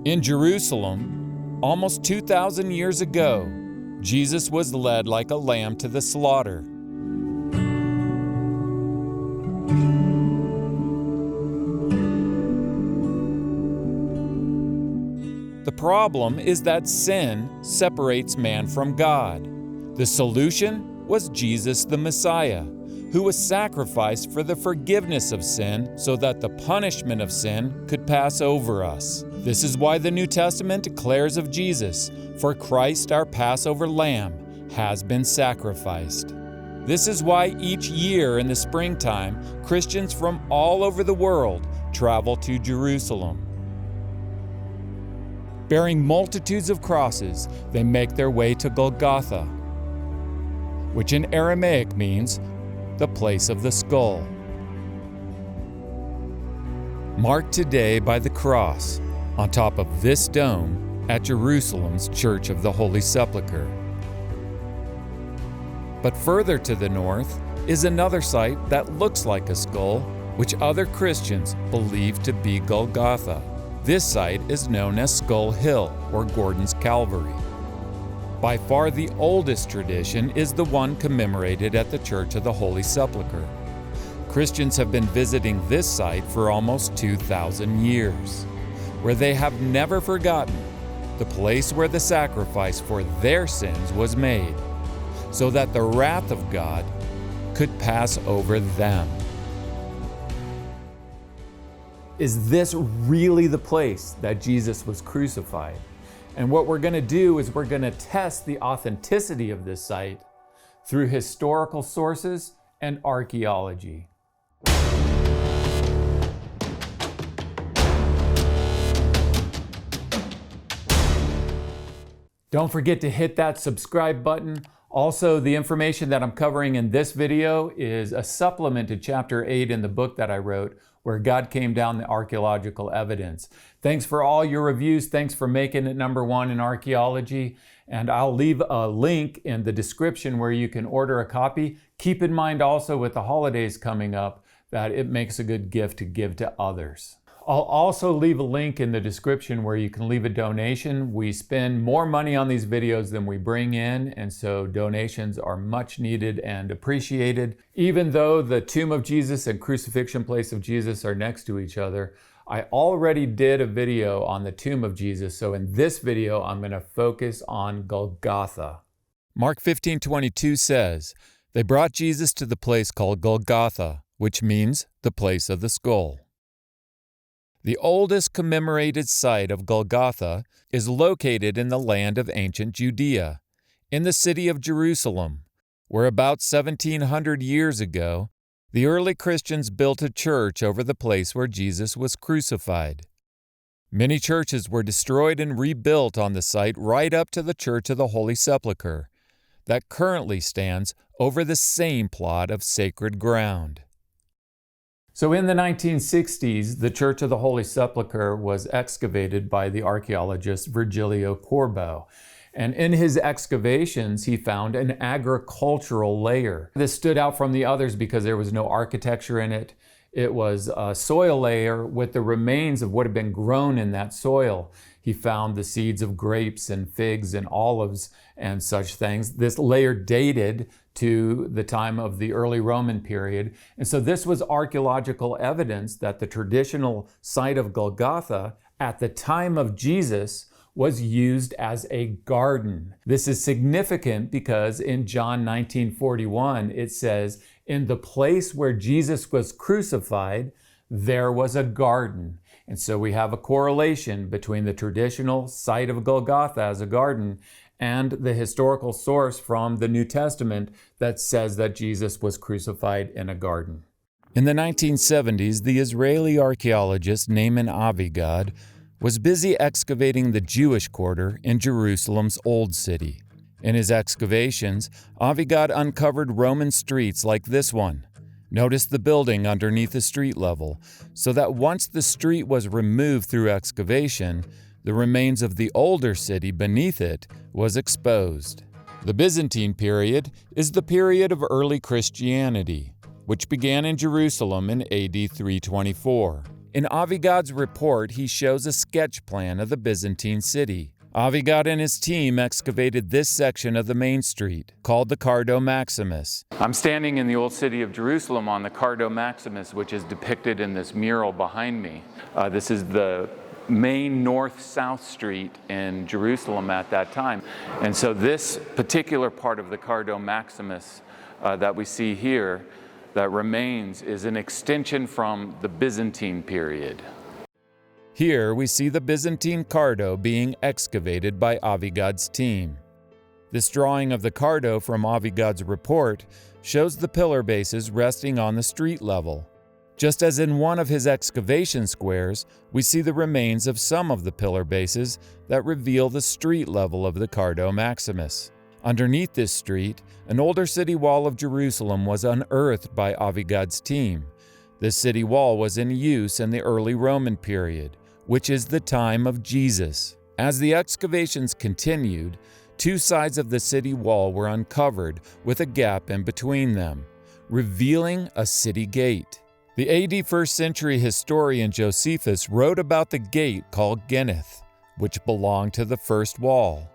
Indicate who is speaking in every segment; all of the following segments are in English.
Speaker 1: In Jerusalem, almost 2,000 years ago, Jesus was led like a lamb to the slaughter. The problem is that sin separates man from God. The solution was Jesus the Messiah, who was sacrificed for the forgiveness of sin so that the punishment of sin could pass over us. This is why the New Testament declares of Jesus, "For Christ our Passover lamb has been sacrificed." This is why each year in the springtime, Christians from all over the world travel to Jerusalem. Bearing multitudes of crosses, they make their way to Golgotha, which in Aramaic means the place of the skull. Marked today by the cross on top of this dome at Jerusalem's Church of the Holy Sepulchre. But further to the north is another site that looks like a skull, which other Christians believe to be Golgotha. This site is known as Skull Hill or Gordon's Calvary. By far the oldest tradition is the one commemorated at the Church of the Holy Sepulchre. Christians have been visiting this site for almost 2,000 years, where they have never forgotten the place where the sacrifice for their sins was made, so that the wrath of God could pass over them. Is this really the place that Jesus was crucified? And what we're going to do is we're going to test the authenticity of this site through historical sources and archaeology. Don't forget to hit that subscribe button. Also, the information that I'm covering in this video is a supplement to chapter 8 in the book that I wrote, where God came down the archaeological evidence. Thanks for all your reviews. Thanks for making it #1 in archaeology. And I'll leave a link in the description where you can order a copy. Keep in mind also with the holidays coming up that it makes a good gift to give to others. I'll also leave a link in the description where you can leave a donation. We spend more money on these videos than we bring in, and so donations are much needed and appreciated. Even though the tomb of Jesus and crucifixion place of Jesus are next to each other, I already did a video on the tomb of Jesus, so in this video I'm going to focus on Golgotha. Mark 15:22 says, "They brought Jesus to the place called Golgotha, which means the place of the skull." The oldest commemorated site of Golgotha is located in the land of ancient Judea, in the city of Jerusalem, where about 1,700 years ago, the early Christians built a church over the place where Jesus was crucified. Many churches were destroyed and rebuilt on the site right up to the Church of the Holy Sepulchre, that currently stands over the same plot of sacred ground. So in the 1960s, the Church of the Holy Sepulchre was excavated by the archaeologist Virgilio Corbo. And in his excavations, he found an agricultural layer. This stood out from the others because there was no architecture in it. It was a soil layer with the remains of what had been grown in that soil. He found the seeds of grapes and figs and olives and such things. This layer dated to the time of the early Roman period. And so this was archaeological evidence that the traditional site of Golgotha at the time of Jesus was used as a garden. This is significant because in John 19:41, it says, "In the place where Jesus was crucified, there was a garden." And so we have a correlation between the traditional site of Golgotha as a garden and the historical source from the New Testament that says that Jesus was crucified in a garden. In the 1970s, the Israeli archaeologist Naaman Avigad was busy excavating the Jewish quarter in Jerusalem's Old City. In his excavations, Avigad uncovered Roman streets like this one. Notice the building underneath the street level, so that once the street was removed through excavation, the remains of the older city beneath it was exposed. The Byzantine period is the period of early Christianity, which began in Jerusalem in AD 324. In Avigad's report, he shows a sketch plan of the Byzantine city. Avigad and his team excavated this section of the main street, called the Cardo Maximus. I'm standing in the old city of Jerusalem on the Cardo Maximus, which is depicted in this mural behind me. This is the main north-south street in Jerusalem at that time. And so this particular part of the Cardo Maximus that we see here that remains is an extension from the Byzantine period. Here we see the Byzantine Cardo being excavated by Avigad's team. This drawing of the Cardo from Avigad's report shows the pillar bases resting on the street level. Just as in one of his excavation squares, we see the remains of some of the pillar bases that reveal the street level of the Cardo Maximus. Underneath this street, an older city wall of Jerusalem was unearthed by Avigad's team. This city wall was in use in the early Roman period, which is the time of Jesus. As the excavations continued, two sides of the city wall were uncovered with a gap in between them, revealing a city gate. The AD 1st century historian Josephus wrote about the gate called Geneth, which belonged to the first wall.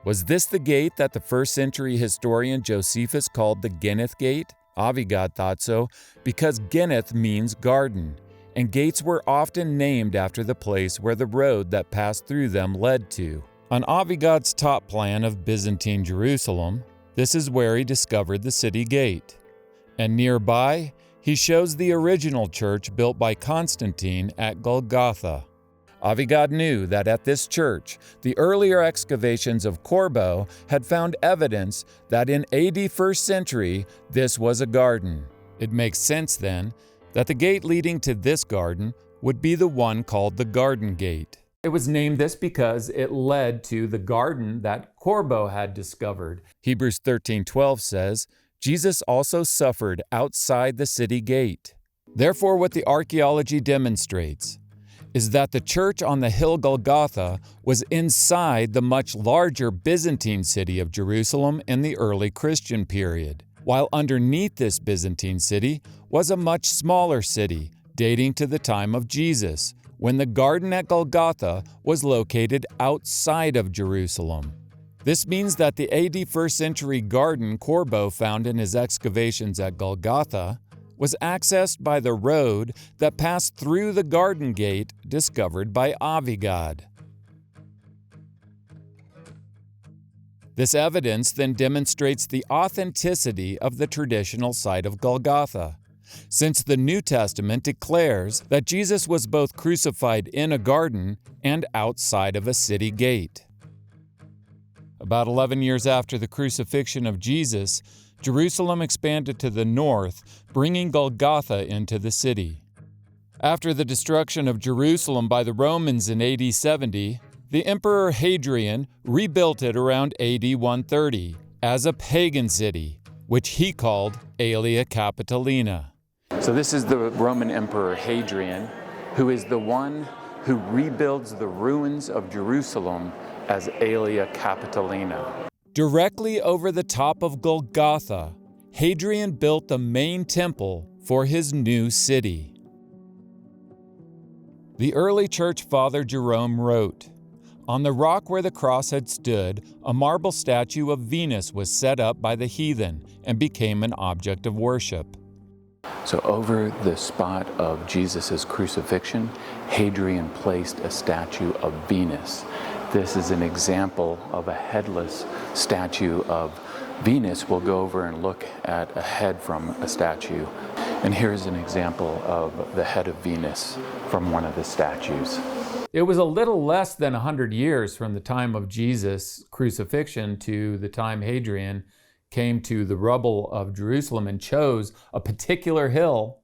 Speaker 1: Was this the gate that the 1st century historian Josephus called the Geneth Gate? Avigad thought so because Geneth means garden, and gates were often named after the place where the road that passed through them led to. On Avigad's top plan of Byzantine Jerusalem, this is where he discovered the city gate. And nearby, he shows the original church built by Constantine at Golgotha. Avigad knew that at this church, the earlier excavations of Corbo had found evidence that in AD 1st century, this was a garden. It makes sense then that the gate leading to this garden would be the one called the Garden Gate. It was named this because it led to the garden that Corbo had discovered. Hebrews 13:12 says, Jesus also suffered outside the city gate. Therefore, what the archaeology demonstrates is that the church on the hill Golgotha was inside the much larger Byzantine city of Jerusalem in the early Christian period, while underneath this Byzantine city was a much smaller city dating to the time of Jesus, when the garden at Golgotha was located outside of Jerusalem. This means that the AD 1st century garden Corbo found in his excavations at Golgotha was accessed by the road that passed through the Garden Gate discovered by Avigad. This evidence then demonstrates the authenticity of the traditional site of Golgotha, since the New Testament declares that Jesus was both crucified in a garden and outside of a city gate. About 11 years after the crucifixion of Jesus, Jerusalem expanded to the north, bringing Golgotha into the city. After the destruction of Jerusalem by the Romans in AD 70, the Emperor Hadrian rebuilt it around AD 130 as a pagan city, which he called Aelia Capitolina. So this is the Roman Emperor Hadrian, who is the one who rebuilds the ruins of Jerusalem as Aelia Capitolina. Directly over the top of Golgotha, Hadrian built the main temple for his new city. The early church father Jerome wrote, "On the rock where the cross had stood, a marble statue of Venus was set up by the heathen and became an object of worship." So over the spot of Jesus' crucifixion, Hadrian placed a statue of Venus. This is an example of a headless statue of Venus. We'll go over and look at a head from a statue. And here's an example of the head of Venus from one of the statues. It was a little less than 100 years from the time of Jesus' crucifixion to the time Hadrian came to the rubble of Jerusalem and chose a particular hill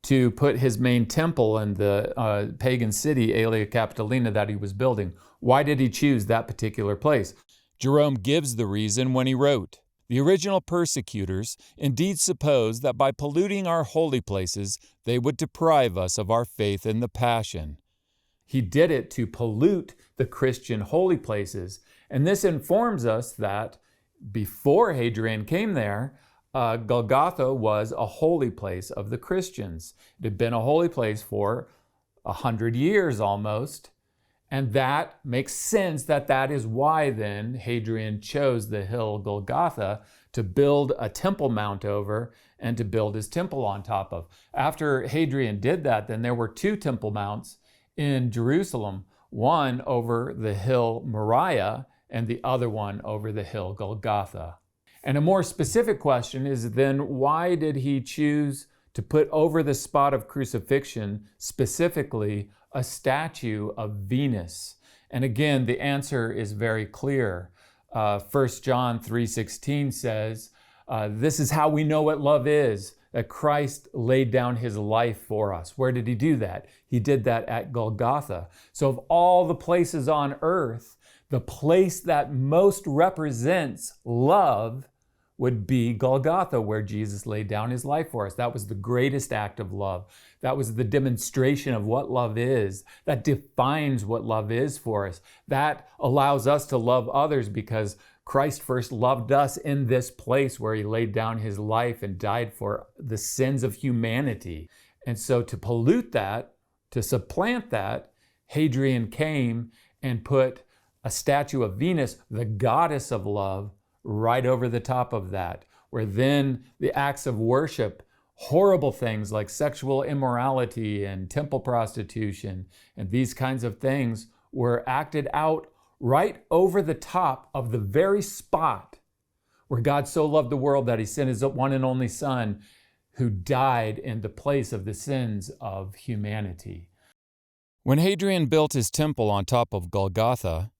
Speaker 1: to put his main temple in the pagan city, Aelia Capitolina, that he was building. Why did he choose that particular place? Jerome gives the reason when he wrote, "The original persecutors indeed supposed that by polluting our holy places, they would deprive us of our faith in the Passion." He did it to pollute the Christian holy places. And this informs us that before Hadrian came there, Golgotha was a holy place of the Christians. It had been a holy place for 100 years almost. And that makes sense that is why then Hadrian chose the hill Golgotha to build a temple mount over and to build his temple on top of. After Hadrian did that, then there were 2 temple mounts in Jerusalem, one over the hill Moriah and the other one over the hill Golgotha. And a more specific question is then, why did he choose to put over the spot of crucifixion specifically a statue of Venus? And again, the answer is very clear. 1 John 3:16 says, this is how we know what love is, that Christ laid down his life for us. Where did he do that? He did that at Golgotha. So of all the places on earth, the place that most represents love would be Golgotha, where Jesus laid down his life for us. That was the greatest act of love. That was the demonstration of what love is. That defines what love is for us. That allows us to love others because Christ first loved us in this place where he laid down his life and died for the sins of humanity. And so to pollute that, to supplant that, Hadrian came and put a statue of Venus, the goddess of love, right over the top of that, where then the acts of worship, horrible things like sexual immorality and temple prostitution and these kinds of things were acted out right over the top of the very spot where God so loved the world that he sent his one and only Son, who died in the place of the sins of humanity. When Hadrian built his temple on top of Golgotha,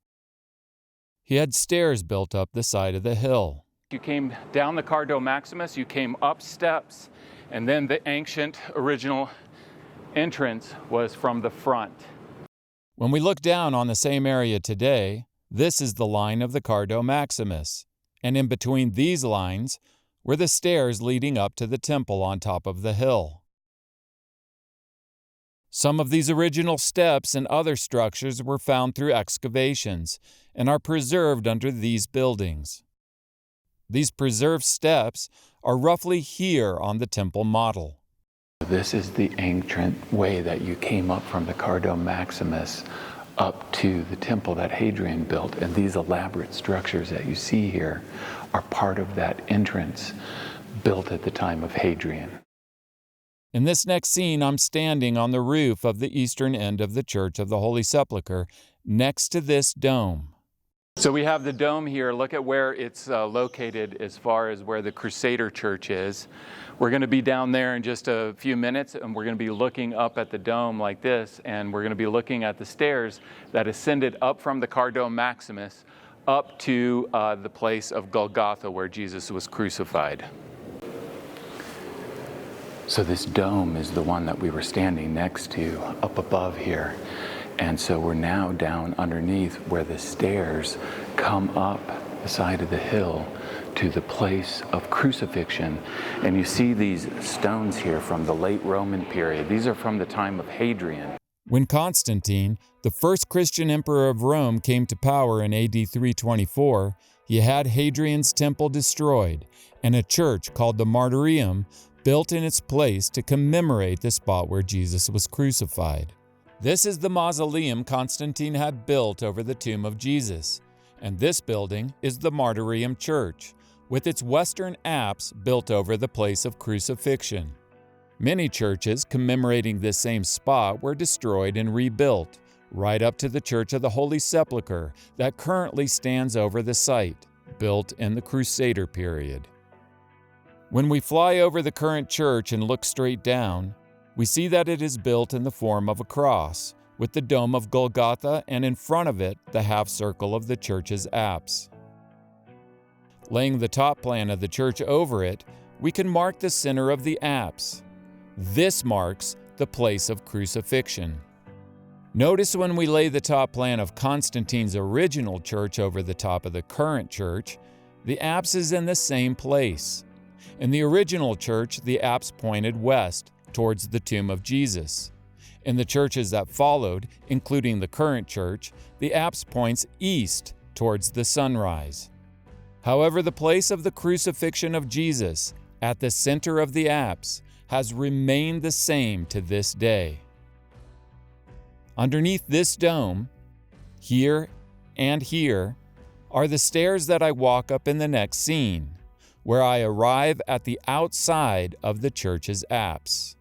Speaker 1: he had stairs built up the side of the hill. You came down the Cardo Maximus, you came up steps, and then the ancient original entrance was from the front. When we look down on the same area today, this is the line of the Cardo Maximus, and in between these lines were the stairs leading up to the temple on top of the hill. Some of these original steps and other structures were found through excavations and are preserved under these buildings. These preserved steps are roughly here on the temple model. This is the ancient way that you came up from the Cardo Maximus up to the temple that Hadrian built, and these elaborate structures that you see here are part of that entrance built at the time of Hadrian. In this next scene, I'm standing on the roof of the eastern end of the Church of the Holy Sepulchre, next to this dome. So we have the dome here. Look at where it's located as far as where the Crusader Church is. We're going to be down there in just a few minutes, and we're going to be looking up at the dome like this, and we're going to be looking at the stairs that ascended up from the Cardo Maximus up to the place of Golgotha where Jesus was crucified. So this dome is the one that we were standing next to up above here. And so we're now down underneath where the stairs come up the side of the hill to the place of crucifixion. And you see these stones here from the late Roman period. These are from the time of Hadrian. When Constantine, the first Christian emperor of Rome, came to power in AD 324, he had Hadrian's temple destroyed and a church called the Martyrium built in its place to commemorate the spot where Jesus was crucified. This is the mausoleum Constantine had built over the tomb of Jesus, and this building is the Martyrium Church, with its western apse built over the place of crucifixion. Many churches commemorating this same spot were destroyed and rebuilt, right up to the Church of the Holy Sepulchre that currently stands over the site, built in the Crusader period. When we fly over the current church and look straight down, we see that it is built in the form of a cross, with the dome of Golgotha and in front of it the half circle of the church's apse. Laying the top plan of the church over it, we can mark the center of the apse. This marks the place of crucifixion. Notice when we lay the top plan of Constantine's original church over the top of the current church, the apse is in the same place. In the original church, the apse pointed west, towards the tomb of Jesus. In the churches that followed, including the current church, the apse points east, towards the sunrise. However, the place of the crucifixion of Jesus, at the center of the apse, has remained the same to this day. Underneath this dome, here and here, are the stairs that I walk up in the next scene, where I arrive at the outside of the church's apse.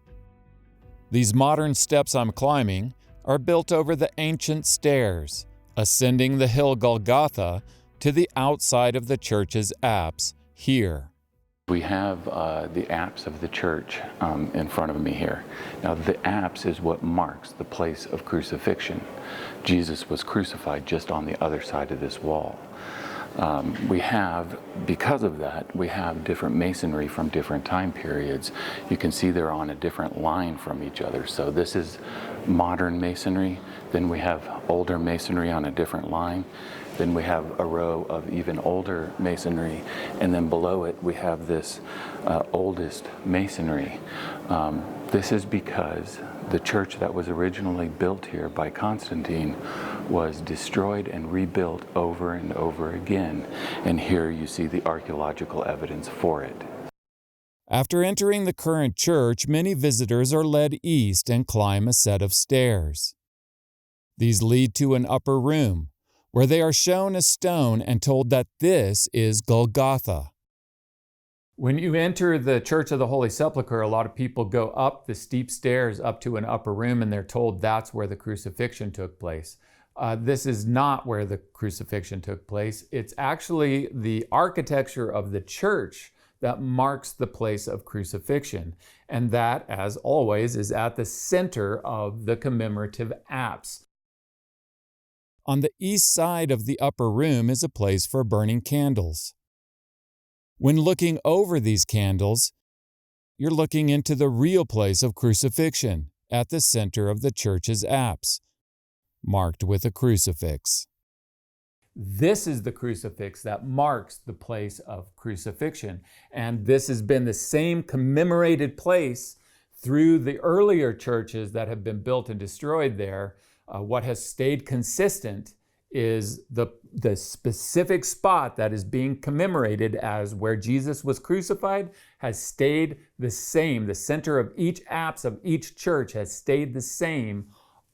Speaker 1: These modern steps I'm climbing are built over the ancient stairs, ascending the hill Golgotha to the outside of the church's apse here. We have the apse of the church in front of me here. Now, the apse is what marks the place of crucifixion. Jesus was crucified just on the other side of this wall. Because of that, we have different masonry from different time periods. You can see they're on a different line from each other. So this is modern masonry. Then we have older masonry on a different line. Then we have a row of even older masonry, and then below it we have this oldest masonry. This is because the church that was originally built here by Constantine was destroyed and rebuilt over and over again, and here you see the archaeological evidence for it. After entering the current church, many visitors are led east and climb a set of stairs. These lead to an upper room, where they are shown a stone and told that this is Golgotha. When you enter the Church of the Holy Sepulchre, a lot of people go up the steep stairs up to an upper room, and they're told that's where the crucifixion took place. This is not where the crucifixion took place. It's actually the architecture of the church that marks the place of crucifixion, and that, as always, is at the center of the commemorative apse. On the east side of the upper room is a place for burning candles. When looking over these candles, you're looking into the real place of crucifixion at the center of the church's apse, marked with a crucifix. This is the crucifix that marks the place of crucifixion, and this has been the same commemorated place through the earlier churches that have been built and destroyed there. What has stayed consistent is the specific spot that is being commemorated as where Jesus was crucified has stayed the same. The center of each apse of each church has stayed the same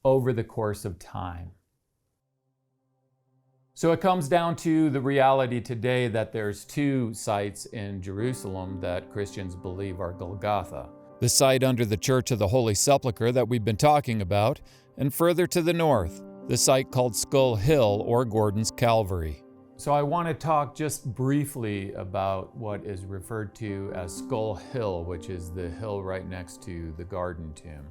Speaker 1: over the course of time. So it comes down to the reality today that there's two sites in Jerusalem that Christians believe are Golgotha. The site under the Church of the Holy Sepulchre that we've been talking about, and further to the north, the site called Skull Hill or Gordon's Calvary. So I want to talk just briefly about what is referred to as Skull Hill, which is the hill right next to the Garden Tomb.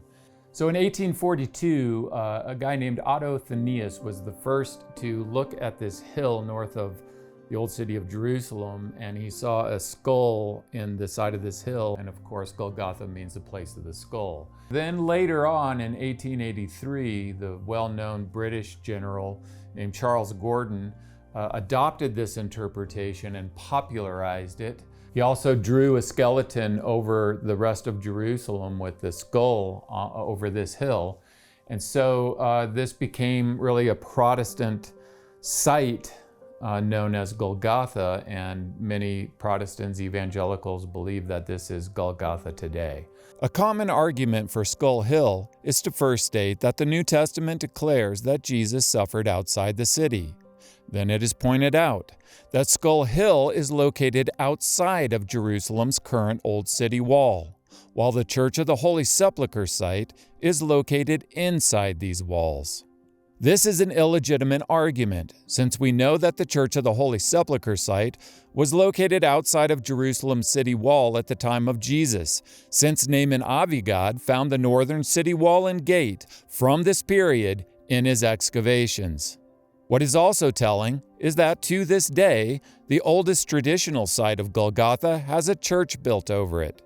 Speaker 1: So in 1842, a guy named Otto Thanius was the first to look at this hill north of the old city of Jerusalem, and he saw a skull in the side of this hill, and of course Golgotha means the place of the skull. Then later on in 1883, the well-known British general named Charles Gordon adopted this interpretation and popularized it. He also drew a skeleton over the rest of Jerusalem with the skull over this hill. And so this became really a Protestant site known as Golgotha, and many Protestants, evangelicals, believe that this is Golgotha today. A common argument for Skull Hill is to first state that the New Testament declares that Jesus suffered outside the city. Then it is pointed out that Skull Hill is located outside of Jerusalem's current Old City Wall, while the Church of the Holy Sepulchre site is located inside these walls. This is an illegitimate argument, since we know that the Church of the Holy Sepulchre site was located outside of Jerusalem's city wall at the time of Jesus, since Naaman Avigad found the northern city wall and gate from this period in his excavations. What is also telling is that to this day, the oldest traditional site of Golgotha has a church built over it.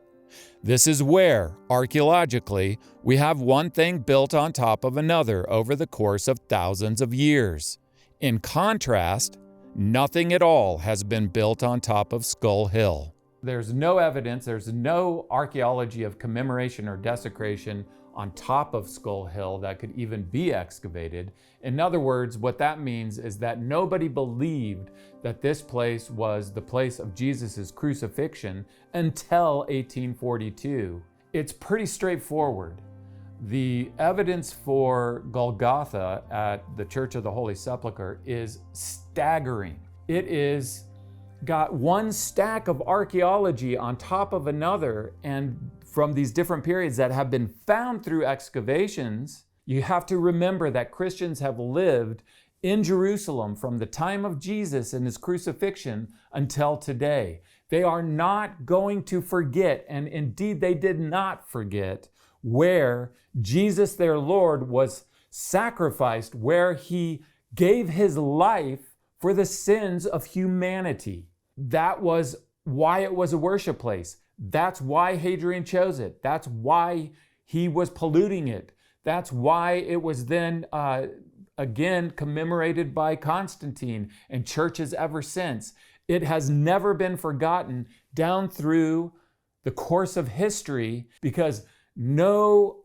Speaker 1: This is where, archaeologically, we have one thing built on top of another over the course of thousands of years. In contrast, nothing at all has been built on top of Skull Hill. There's no evidence, there's no archaeology of commemoration or desecration on top of Skull Hill that could even be excavated. In other words, what that means is that nobody believed that this place was the place of Jesus' crucifixion until 1842. It's pretty straightforward. The evidence for Golgotha at the Church of the Holy Sepulchre is staggering. It is got one stack of archaeology on top of another, and from these different periods that have been found through excavations. You have to remember that Christians have lived in Jerusalem from the time of Jesus and his crucifixion until today. They are not going to forget, and indeed they did not forget, where Jesus their Lord was sacrificed, where he gave his life for the sins of humanity. That was why it was a worship place. That's why Hadrian chose it. That's why he was polluting it. That's why it was then again commemorated by Constantine and churches ever since. It has never been forgotten down through the course of history, because no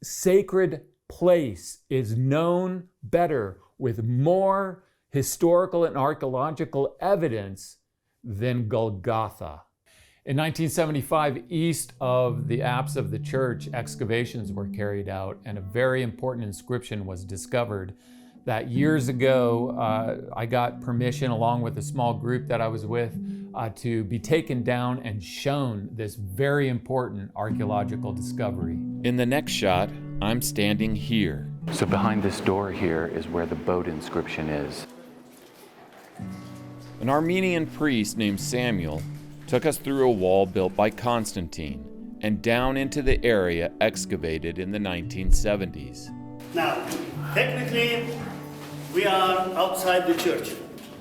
Speaker 1: sacred place is known better with more historical and archaeological evidence than Golgotha. In 1975, east of the apse of the church, excavations were carried out, and a very important inscription was discovered that years ago I got permission, along with a small group that I was with, to be taken down and shown this very important archaeological discovery.
Speaker 2: In the next shot, I'm standing here.
Speaker 3: So behind this door here is where the boat inscription is.
Speaker 2: An Armenian priest named Samuel took us through a wall built by Constantine and down into the area excavated in the 1970s.
Speaker 4: Now, technically, we are outside the church,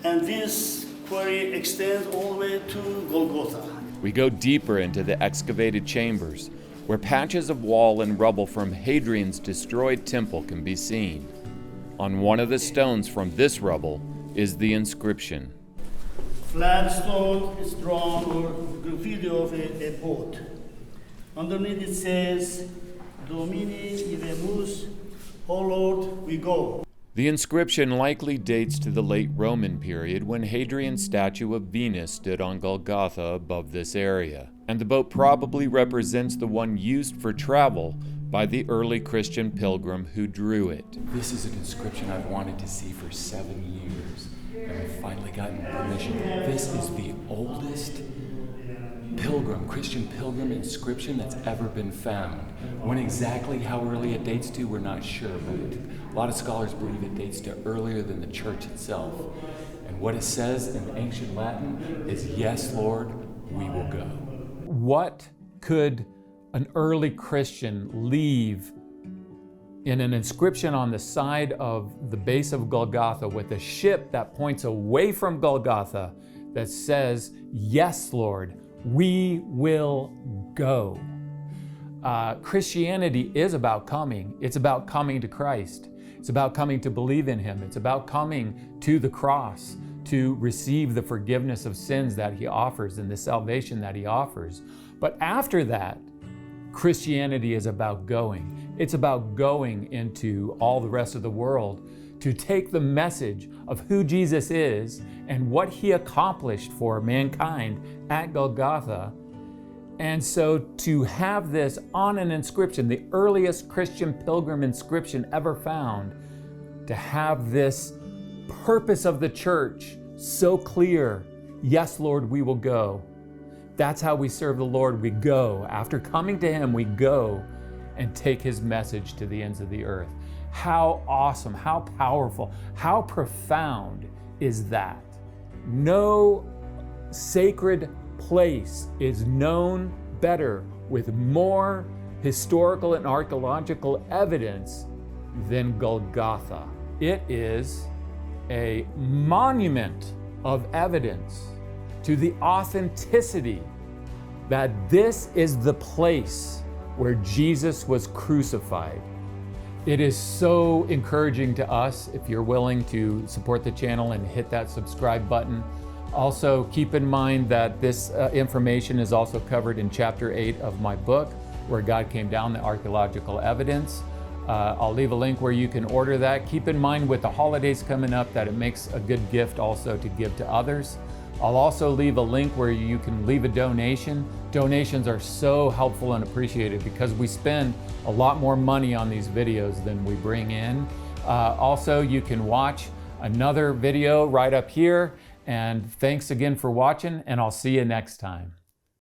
Speaker 4: and this quarry extends all the way to Golgotha.
Speaker 2: We go deeper into the excavated chambers, where patches of wall and rubble from Hadrian's destroyed temple can be seen. On one of the stones from this rubble is the inscription.
Speaker 4: Flagstone is drawn or graffiti of a boat. Underneath it says, Domini ivemus, O Lord, we go.
Speaker 2: The inscription likely dates to the late Roman period, when Hadrian's statue of Venus stood on Golgotha above this area, and the boat probably represents the one used for travel by the early Christian pilgrim who drew it.
Speaker 3: This is an inscription I've wanted to see for 7 years, and I've finally gotten permission. This is the oldest Christian pilgrim inscription that's ever been found. When exactly how early it dates to, we're not sure, but a lot of scholars believe it dates to earlier than the church itself. And what it says in ancient Latin is, "Yes, Lord, we will go."
Speaker 1: What could an early Christian leave in an inscription on the side of the base of Golgotha with a ship that points away from Golgotha that says, "Yes, Lord, we will go"? Christianity is about coming. It's about coming to Christ. It's about coming to believe in him. It's about coming to the cross to receive the forgiveness of sins that he offers and the salvation that he offers. But after that, Christianity is about going. It's about going into all the rest of the world to take the message of who Jesus is and what he accomplished for mankind at Golgotha. And so to have this on an inscription, the earliest Christian pilgrim inscription ever found, to have this purpose of the church so clear, "Yes, Lord, we will go." That's how we serve the Lord. We go. After coming to him, we go and take his message to the ends of the earth. How awesome, how powerful, how profound is that? No sacred place is known better with more historical and archaeological evidence than Golgotha. It is a monument of evidence to the authenticity that this is the place where Jesus was crucified. It is so encouraging to us if you're willing to support the channel and hit that subscribe button. Also, keep in mind that this information is also covered in chapter 8 of my book, Where God Came Down, the Archaeological Evidence. I'll leave a link where you can order that. Keep in mind with the holidays coming up that it makes a good gift also to give to others. I'll also leave a link where you can leave a donation. Donations are so helpful and appreciated because we spend a lot more money on these videos than we bring in. Also, you can watch another video right up here. And thanks again for watching, and I'll see you next time.